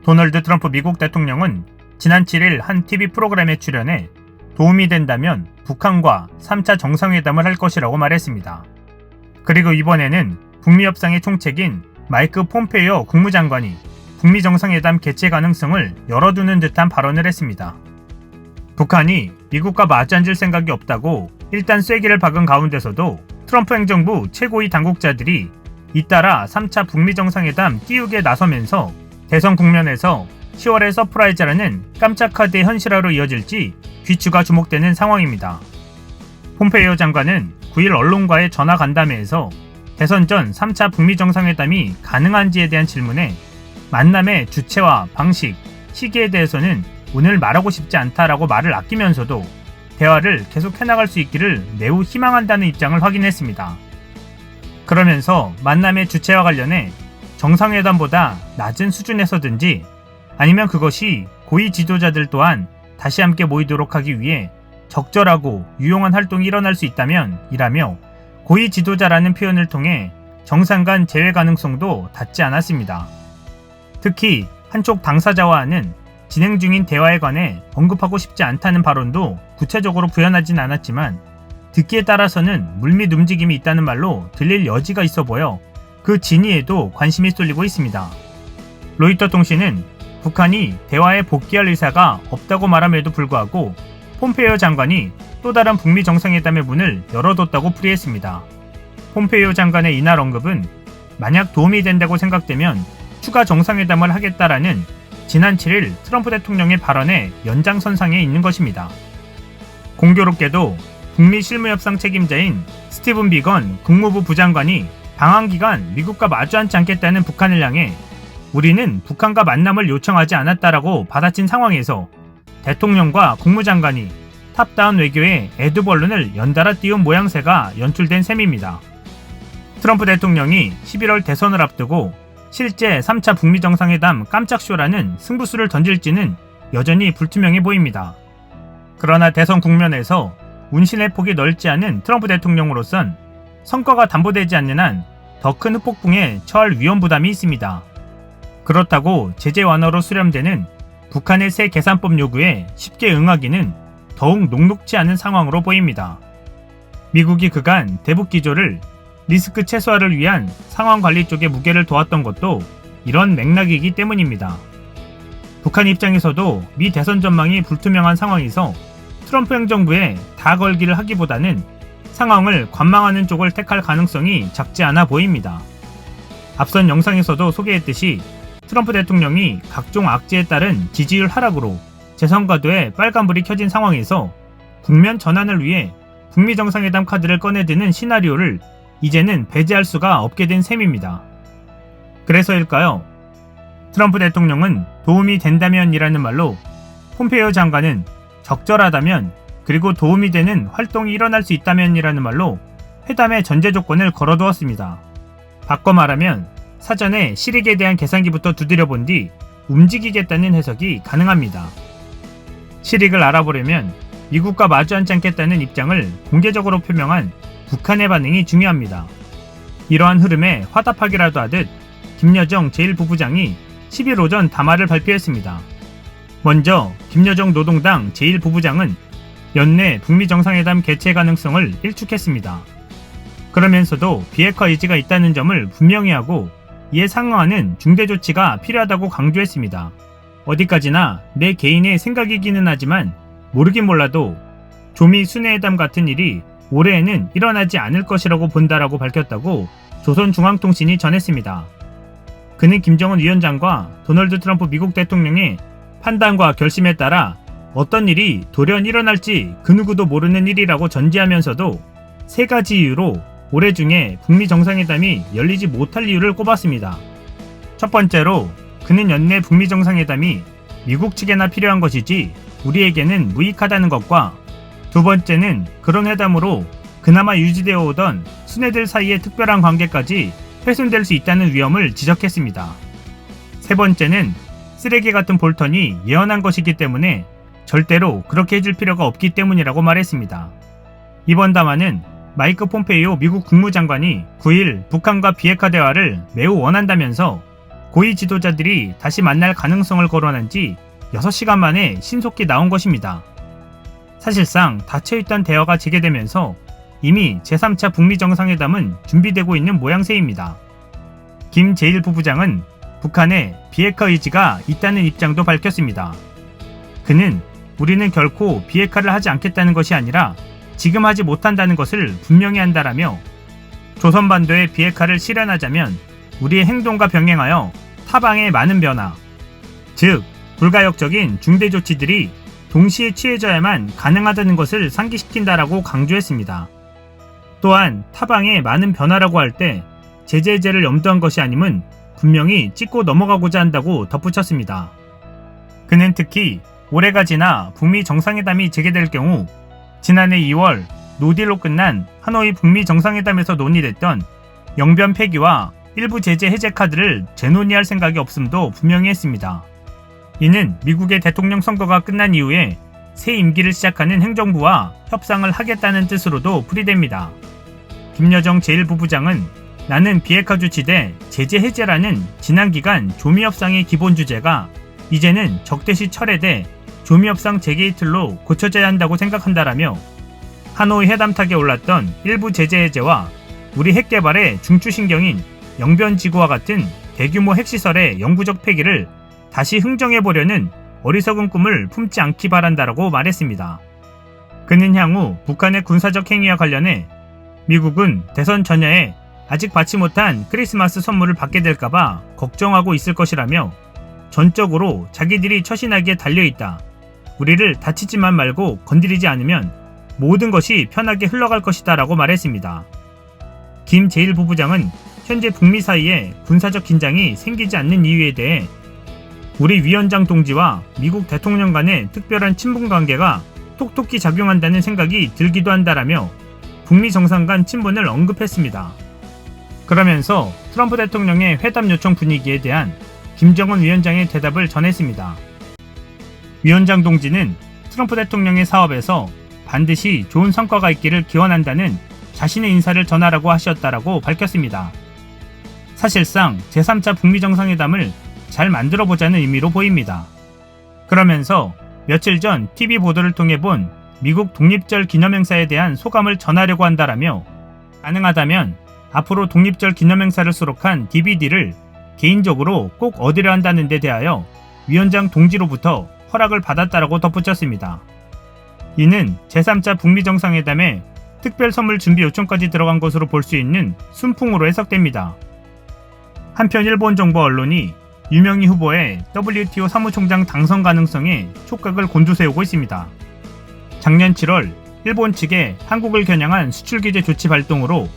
도널드 트럼프 미국 대통령은 지난 7일 한 TV 프로그램에 출연해 도움이 된다면 북한과 3차 정상회담을 할 것이라고 말했습니다. 그리고 이번에는 북미 협상의 총책인 마이크 폼페이오 국무장관이 북미 정상회담 개최 가능성을 열어두는 듯한 발언을 했습니다. 북한이 미국과 마주 앉을 생각이 없다고 일단 쐐기를 박은 가운데서도 트럼프 행정부 최고위 당국자들이 잇따라 3차 북미 정상회담 띄우기에 나서면서 대선 국면에서 10월의 서프라이즈라는 깜짝 카드의 현실화로 이어질지 귀추가 주목되는 상황입니다. 폼페이오 장관은 9일 언론과의 전화 간담회에서 대선 전 3차 북미 정상회담이 가능한지에 대한 질문에 만남의 주체와 방식, 시기에 대해서는 오늘 말하고 싶지 않다라고 말을 아끼면서도 대화를 계속 해나갈 수 있기를 매우 희망한다는 입장을 확인했습니다. 그러면서 만남의 주체와 관련해 정상회담보다 낮은 수준에서든지 아니면 그것이 고위 지도자들 또한 다시 함께 모이도록 하기 위해 적절하고 유용한 활동이 일어날 수 있다면 이라며 고위 지도자라는 표현을 통해 정상 간 재회 가능성도 닿지 않았습니다. 특히 한쪽 당사자와는 진행 중인 대화에 관해 언급하고 싶지 않다는 발언도 구체적으로 구현하진 않았지만 듣기에 따라서는 물밑 움직임이 있다는 말로 들릴 여지가 있어 보여 그 진위에도 관심이 쏠리고 있습니다. 로이터 통신은 북한이 대화에 복귀할 의사가 없다고 말함에도 불구하고 폼페이오 장관이 또 다른 북미 정상회담의 문을 열어뒀다고 풀이했습니다. 폼페이오 장관의 이날 언급은 만약 도움이 된다고 생각되면 추가 정상회담을 하겠다라는 지난 7일 트럼프 대통령의 발언의 연장선상에 있는 것입니다. 공교롭게도 북미 실무협상 책임자인 스티븐 비건 국무부 부장관이 방한 기간 미국과 마주 앉지 않겠다는 북한을 향해 우리는 북한과 만남을 요청하지 않았다라고 받아친 상황에서 대통령과 국무장관이 탑다운 외교의 에드벌룬을 연달아 띄운 모양새가 연출된 셈입니다. 트럼프 대통령이 11월 대선을 앞두고 실제 3차 북미 정상회담 깜짝쇼라는 승부수를 던질지는 여전히 불투명해 보입니다. 그러나 대선 국면에서 운신의 폭이 넓지 않은 트럼프 대통령으로선 성과가 담보되지 않는 한 더 큰 후폭풍에 처할 위험 부담이 있습니다. 그렇다고 제재 완화로 수렴되는 북한의 새 계산법 요구에 쉽게 응하기는 더욱 녹록지 않은 상황으로 보입니다. 미국이 그간 대북 기조를 리스크 최소화를 위한 상황 관리 쪽에 무게를 두었던 것도 이런 맥락이기 때문입니다. 북한 입장에서도 미 대선 전망이 불투명한 상황에서 트럼프 행정부에 다 걸기를 하기보다는 상황을 관망하는 쪽을 택할 가능성이 작지 않아 보입니다. 앞선 영상에서도 소개했듯이 트럼프 대통령이 각종 악재에 따른 지지율 하락으로 재선과도에 빨간불이 켜진 상황에서 국면 전환을 위해 북미 정상회담 카드를 꺼내드는 시나리오를 이제는 배제할 수가 없게 된 셈입니다. 그래서일까요? 트럼프 대통령은 도움이 된다면이라는 말로 폼페이오 장관은 적절하다면 그리고 도움이 되는 활동이 일어날 수 있다면이라는 말로 회담의 전제 조건을 걸어두었습니다. 바꿔 말하면 사전에 실익에 대한 계산기부터 두드려본 뒤 움직이겠다는 해석이 가능합니다. 실익을 알아보려면 미국과 마주 앉지 않겠다는 입장을 공개적으로 표명한 북한의 반응이 중요합니다. 이러한 흐름에 화답하기라도 하듯 김여정 제1부부장이 10일 오전 담화를 발표했습니다. 먼저 김여정 노동당 제1부부장은 연내 북미 정상회담 개최 가능성을 일축했습니다. 그러면서도 비핵화 의지가 있다는 점을 분명히 하고 이에 상응하는 중대 조치가 필요하다고 강조했습니다. 어디까지나 내 개인의 생각이기는 하지만 모르긴 몰라도 조미 순회회담 같은 일이 올해에는 일어나지 않을 것이라고 본다라고 밝혔다고 조선중앙통신이 전했습니다. 그는 김정은 위원장과 도널드 트럼프 미국 대통령의 판단과 결심에 따라 어떤 일이 돌연 일어날지 그 누구도 모르는 일이라고 전제하면서도 세 가지 이유로 올해 중에 북미 정상회담이 열리지 못할 이유를 꼽았습니다. 첫 번째로 그는 연내 북미 정상회담이 미국 측에나 필요한 것이지 우리에게는 무익하다는 것과 두 번째는 그런 회담으로 그나마 유지되어 오던 순회들 사이의 특별한 관계까지 훼손될 수 있다는 위험을 지적했습니다. 세 번째는 쓰레기 같은 볼턴이 예언한 것이기 때문에 절대로 그렇게 해줄 필요가 없기 때문이라고 말했습니다. 이번 담화는 마이크 폼페이오 미국 국무장관이 9일 북한과 비핵화 대화를 매우 원한다면서 고위 지도자들이 다시 만날 가능성을 거론한 지 6시간 만에 신속히 나온 것입니다. 사실상 닫혀있던 대화가 재개되면서 이미 제3차 북미 정상회담은 준비되고 있는 모양새입니다. 김 제1 부부장은 북한에 비핵화 의지가 있다는 입장도 밝혔습니다. 그는 우리는 결코 비핵화를 하지 않겠다는 것이 아니라 지금 하지 못한다는 것을 분명히 한다라며 조선반도의 비핵화를 실현하자면 우리의 행동과 병행하여 타방의 많은 변화, 즉 불가역적인 중대 조치들이 동시에 취해져야만 가능하다는 것을 상기시킨다라고 강조했습니다. 또한 타방의 많은 변화라고 할 때 제재 해제를 염두한 것이 아님은 분명히 짚고 넘어가고자 한다고 덧붙였습니다. 그는 특히 올해가 지나 북미 정상회담이 재개될 경우 지난해 2월 노딜로 끝난 하노이 북미 정상회담에서 논의됐던 영변 폐기와 일부 제재 해제 카드를 재논의할 생각이 없음도 분명히 했습니다. 이는 미국의 대통령 선거가 끝난 이후에 새 임기를 시작하는 행정부와 협상을 하겠다는 뜻으로도 풀이됩니다. 김여정 제1부부장은 나는 비핵화 주치대 제재 해제라는 지난 기간 조미협상의 기본 주제가 이제는 적대시 철회돼 조미협상 재개의 틀로 고쳐져야 한다고 생각한다라며 하노이 회담탁에 올랐던 일부 제재 해제와 우리 핵 개발의 중추신경인 영변지구와 같은 대규모 핵시설의 영구적 폐기를 다시 흥정해보려는 어리석은 꿈을 품지 않기 바란다라고 말했습니다. 그는 향후 북한의 군사적 행위와 관련해 미국은 대선 전야에 아직 받지 못한 크리스마스 선물을 받게 될까봐 걱정하고 있을 것이라며 전적으로 자기들이 처신하기에 달려있다. 우리를 다치지만 말고 건드리지 않으면 모든 것이 편하게 흘러갈 것이다 라고 말했습니다. 김 제1 부부장은 현재 북미 사이에 군사적 긴장이 생기지 않는 이유에 대해 우리 위원장 동지와 미국 대통령 간의 특별한 친분 관계가 톡톡히 작용한다는 생각이 들기도 한다라며 북미 정상 간 친분을 언급했습니다. 그러면서 트럼프 대통령의 회담 요청 분위기에 대한 김정은 위원장의 대답을 전했습니다. 위원장 동지는 트럼프 대통령의 사업에서 반드시 좋은 성과가 있기를 기원한다는 자신의 인사를 전하라고 하셨다라고 밝혔습니다. 사실상 제3차 북미 정상회담을 잘 만들어보자는 의미로 보입니다. 그러면서 며칠 전 TV 보도를 통해 본 미국 독립절 기념행사에 대한 소감을 전하려고 한다라며 가능하다면 앞으로 독립절 기념행사를 수록한 DVD를 개인적으로 꼭 얻으려 한다는 데 대하여 위원장 동지로부터 허락을 받았다라고 덧붙였습니다. 이는 제3차 북미 정상회담에 특별 선물 준비 요청까지 들어간 것으로 볼 수 있는 순풍으로 해석됩니다. 한편 일본 정부 언론이 유명희 후보의 WTO 사무총장 당선 가능성에 촉각을 곤두세우고 있습니다. 작년 7월 일본 측에 한국을 겨냥한 수출 규제 조치 발동으로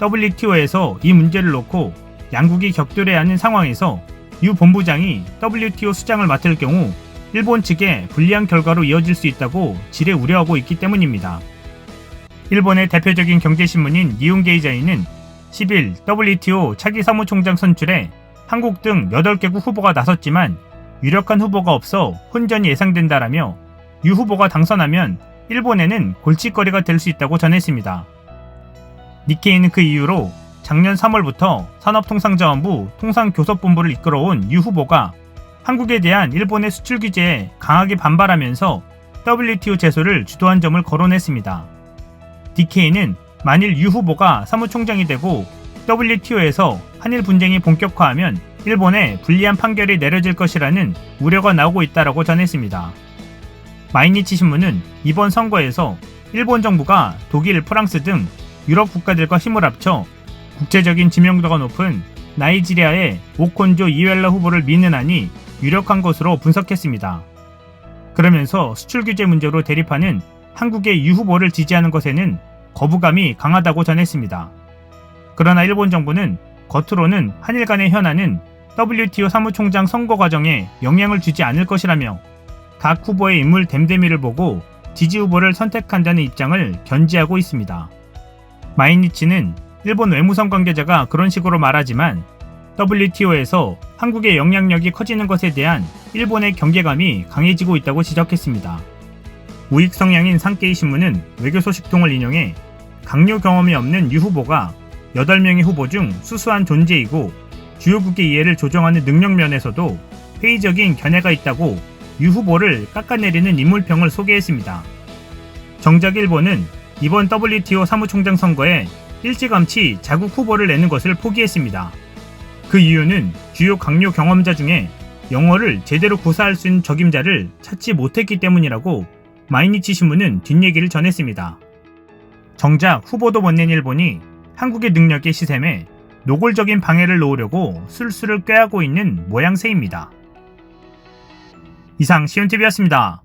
WTO에서 이 문제를 놓고 양국이 격돌해야 하는 상황에서 유 본부장이 WTO 수장을 맡을 경우 일본 측에 불리한 결과로 이어질 수 있다고 지레 우려하고 있기 때문입니다. 일본의 대표적인 경제신문인 니혼게이자이는 10일 WTO 차기 사무총장 선출에 한국 등 8개국 후보가 나섰지만 유력한 후보가 없어 혼전이 예상된다라며 유 후보가 당선하면 일본에는 골칫거리가 될 수 있다고 전했습니다. 니케이는 그 이후로 작년 3월부터 산업통상자원부 통상교섭본부를 이끌어온 유 후보가 한국에 대한 일본의 수출 규제에 강하게 반발하면서 WTO 제소를 주도한 점을 거론했습니다. DK는 만일 유 후보가 사무총장이 되고 WTO에서 한일 분쟁이 본격화하면 일본에 불리한 판결이 내려질 것이라는 우려가 나오고 있다라고 전했습니다. 마이니치 신문은 이번 선거에서 일본 정부가 독일, 프랑스 등 유럽 국가들과 힘을 합쳐 국제적인 지명도가 높은 나이지리아의 오콘조 이웰라 후보를 미는 안이 유력한 것으로 분석했습니다. 그러면서 수출 규제 문제로 대립하는 한국의 유 후보를 지지하는 것에는 거부감이 강하다고 전했습니다. 그러나 일본 정부는 겉으로는 한일 간의 현안은 WTO 사무총장 선거 과정에 영향을 주지 않을 것이라며 각 후보의 인물 됨됨이를 보고 지지 후보를 선택한다는 입장을 견지하고 있습니다. 마이니치는 일본 외무성 관계자가 그런 식으로 말하지만 WTO에서 한국의 영향력이 커지는 것에 대한 일본의 경계감이 강해지고 있다고 지적했습니다. 우익 성향인 산케이 신문은 외교 소식통을 인용해 강요 경험이 없는 유 후보가 8명의 후보 중 수수한 존재이고 주요국의 이해를 조정하는 능력 면에서도 회의적인 견해가 있다고 유 후보를 깎아내리는 인물평을 소개했습니다. 정작 일본은 이번 WTO 사무총장 선거에 일찌감치 자국 후보를 내는 것을 포기했습니다. 그 이유는 주요 강요 경험자 중에 영어를 제대로 구사할 수 있는 적임자를 찾지 못했기 때문이라고 마이니치 신문은 뒷얘기를 전했습니다. 정작 후보도 못 낸 일본이 한국의 능력의 시샘에 노골적인 방해를 놓으려고 술수를 꾀하고 있는 모양새입니다. 이상 시온TV였습니다.